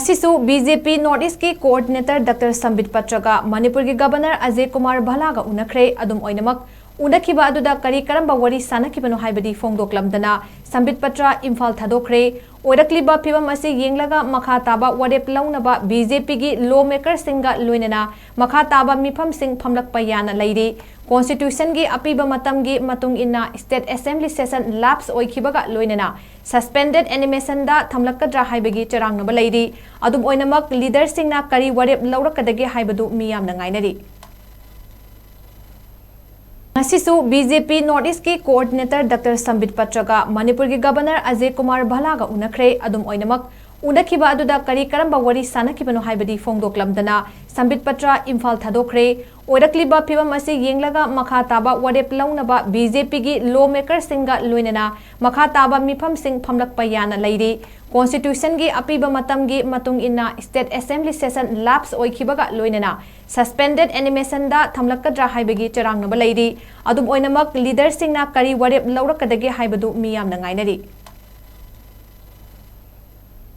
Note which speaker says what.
Speaker 1: NGASHISU BJP North East की coordinator doctor Sambit पत्र का मणिपुर के गवर्नर अजय कुमार भल्ला का उनखरे अदुम ओइनमक उनखिबा अदुदा करी करंबा वरी सनाखिबनो हाइबदी फोंगदोक्लमदना संबित पत्र इम्फाल थदोक्खरे ओरक्लिबा फिबम असे येंगलगा मखा ताबा वरेप लौनबा बीजेपी की लॉ मेकर सिंगा लोइनना मखा ताबा मिफम सिंग फमलक पयाना लैरी कॉन्स्टिट्यूशन की अपीबा मतम की मतुंग इन्ना स्टेट असेंबली सेशन लैप्स ओइखिबगा लोइनना सस्पेंडेड एनिमेशन दा थमलकद्रा हाइबगी चरांगनबा लैरी अदुम ओइनमक लीडर सिंगना करी वरेप लौरकदगे हाइबदु मियामना गाइनरी NGASHISU BJP North East की कोऑर्डिनेटर डॉक्टर संबित पत्र का मणिपुर के गवर्नर अजय कुमार भल्ला का उनखरे अदुम ओइनमक उनखिबा अदुदा करी करंबा वरी सनाखिबनो हाइबदी फोंगदोक्लमदना संबित पत्र इम्फाल थदोक्खरे ओरक्लिबा फिबम असे येंगलगा मखा ताबा वरेप लौनबा बीजेपी की लॉ मेकर सिंगा लोइनना मखा ताबा मिफम सिंग फमलक पयाना लैरी कॉन्स्टिट्यूशन की अपीबा मतम की मतुंग इन्ना स्टेट असेंबली सेशन लैप्स ओइखिबगा लोइनना सस्पेंडेड एनिमेशन दा थमलकद्रा हाइबगी चरांगनबा लैरी अदुम ओइनमक लीडर सिंगना करी वरेप लौरकदगे हाइबदु मियामना गाइनरी